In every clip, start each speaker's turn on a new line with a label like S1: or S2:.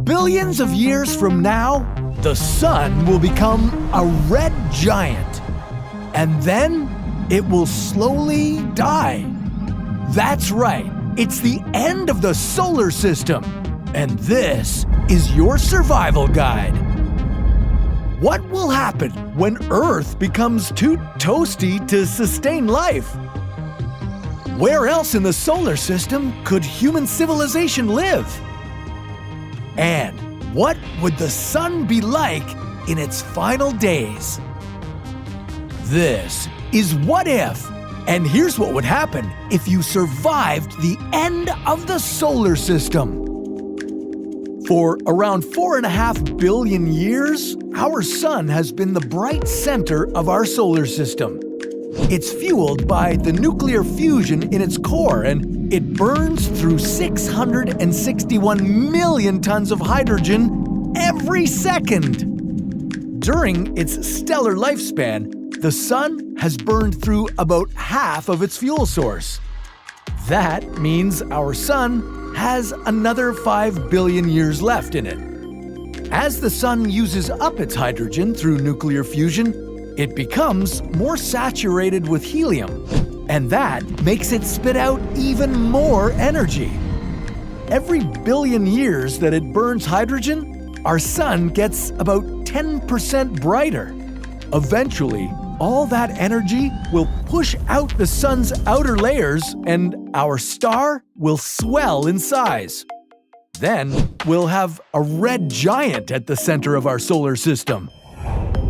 S1: Billions of years from now, the sun will become a red giant. And then it will slowly die. That's right, it's the end of the solar system. And this is your survival guide. What will happen when Earth becomes too toasty to sustain life? Where else in the solar system could human civilization live? And what would the sun be like in its final days? This is What If, and here's what would happen if you survived the end of the solar system. For around 4.5 billion years, our sun has been the bright center of our solar system. It's fueled by the nuclear fusion in its core, and it burns through 661 million tons of hydrogen every second. During its stellar lifespan, the sun has burned through about half of its fuel source. That means our sun has another 5 billion years left in it. As the sun uses up its hydrogen through nuclear fusion, it becomes more saturated with helium, and that makes it spit out even more energy. Every billion years that it burns hydrogen, our sun gets about 10% brighter. Eventually, all that energy will push out the sun's outer layers, and our star will swell in size. Then we'll have a red giant at the center of our solar system.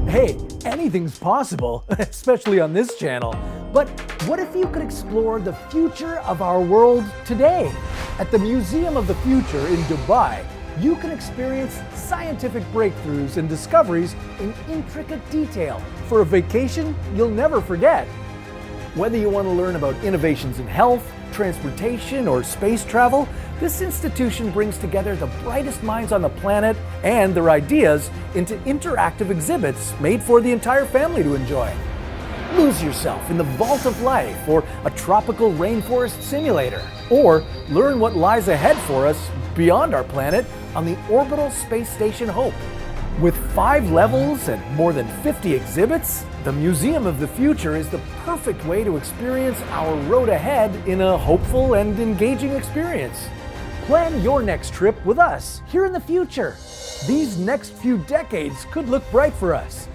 S1: Hey, anything's possible, especially on this channel. But what if you could explore the future of our world today? At the Museum of the Future in Dubai, you can experience scientific breakthroughs and discoveries in intricate detail for a vacation you'll never forget. Whether you want to learn about innovations in health, transportation, or space travel, this institution brings together the brightest minds on the planet and their ideas into interactive exhibits made for the entire family to enjoy. Lose yourself in the vault of life or a tropical rainforest simulator, or learn what lies ahead for us beyond our planet on the orbital space station Hope. With 5 levels and more than 50 exhibits, the Museum of the Future is the perfect way to experience our road ahead in a hopeful and engaging experience. Plan your next trip with us here in the future. These next few decades could look bright for us.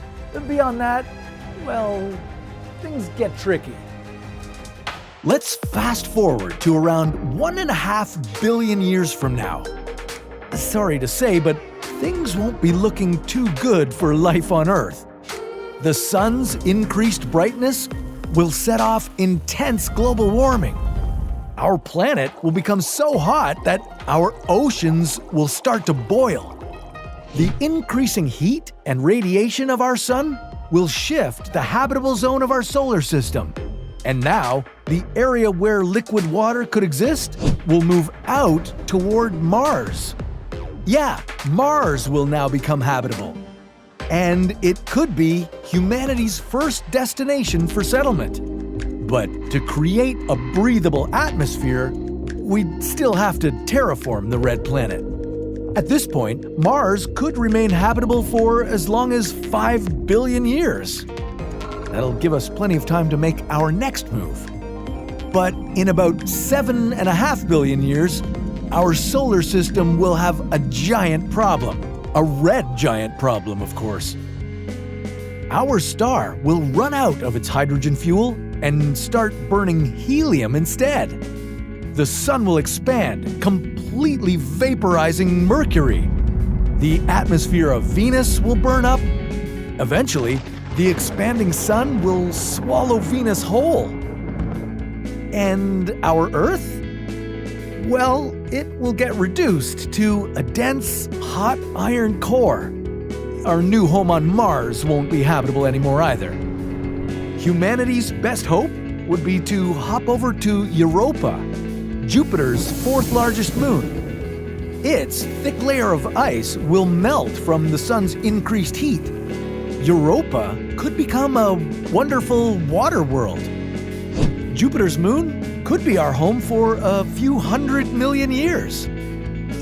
S1: Beyond that, well, things get tricky. Let's fast forward to around 1.5 billion years from now. Sorry to say, but things won't be looking too good for life on Earth. The sun's increased brightness will set off intense global warming. Our planet will become so hot that our oceans will start to boil. The increasing heat and radiation of our sun will shift the habitable zone of our solar system. And now, the area where liquid water could exist will move out toward Mars. Yeah, Mars will now become habitable. And it could be humanity's first destination for settlement. But to create a breathable atmosphere, we'd still have to terraform the red planet. At this point, Mars could remain habitable for as long as 5 billion years. That'll give us plenty of time to make our next move. But in about 7.5 billion years, our solar system will have a giant problem. A red giant problem, of course. Our star will run out of its hydrogen fuel and start burning helium instead. The sun will expand, completely vaporizing Mercury. The atmosphere of Venus will burn up. Eventually, the expanding sun will swallow Venus whole. And our Earth? Well, it will get reduced to a dense, hot iron core. Our new home on Mars won't be habitable anymore either. Humanity's best hope would be to hop over to Europa, Jupiter's 4th largest moon. Its thick layer of ice will melt from the sun's increased heat. Europa could become a wonderful water world. Jupiter's moon could be our home for a few 100 million years.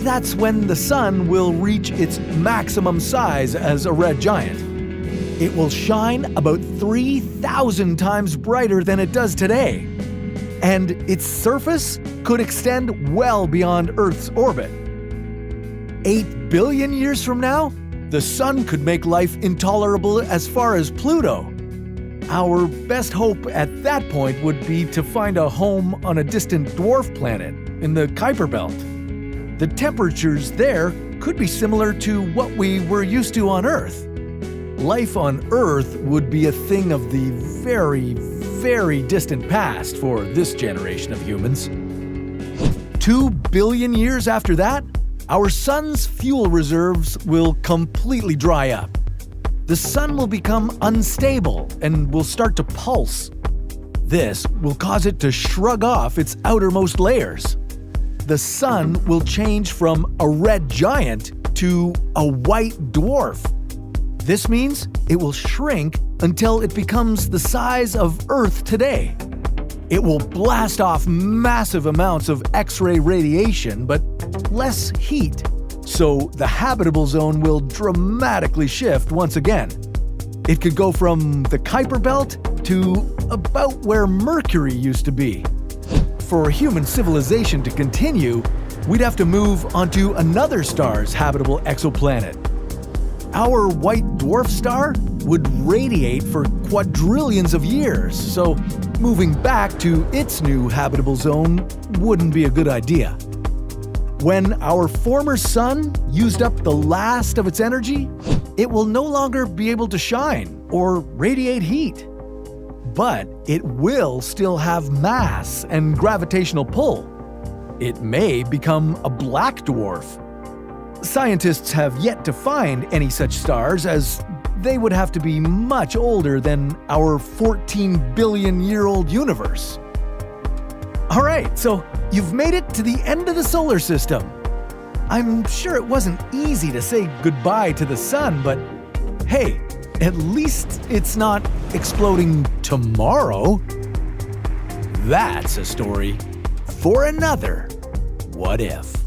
S1: That's when the sun will reach its maximum size as a red giant. It will shine about 3,000 times brighter than it does today. And its surface could extend well beyond Earth's orbit. 8 billion years from now, the sun could make life intolerable as far as Pluto. Our best hope at that point would be to find a home on a distant dwarf planet in the Kuiper Belt. The temperatures there could be similar to what we were used to on Earth. Life on Earth would be a thing of the very, very distant past for this generation of humans. 2 billion years after that, our sun's fuel reserves will completely dry up. The sun will become unstable and will start to pulse. This will cause it to shrug off its outermost layers. The sun will change from a red giant to a white dwarf. This means it will shrink until it becomes the size of Earth today. It will blast off massive amounts of X-ray radiation, but less heat, so the habitable zone will dramatically shift once again. It could go from the Kuiper Belt to about where Mercury used to be. For human civilization to continue, we'd have to move onto another star's habitable exoplanet. Our white dwarf star would radiate for quadrillions of years, so moving back to its new habitable zone wouldn't be a good idea. When our former sun used up the last of its energy, it will no longer be able to shine or radiate heat. But it will still have mass and gravitational pull. It may become a black dwarf. Scientists have yet to find any such stars, as they would have to be much older than our 14 billion-year-old universe. Alright, so you've made it to the end of the solar system. I'm sure it wasn't easy to say goodbye to the sun, but hey, at least it's not exploding tomorrow. That's a story for another What If.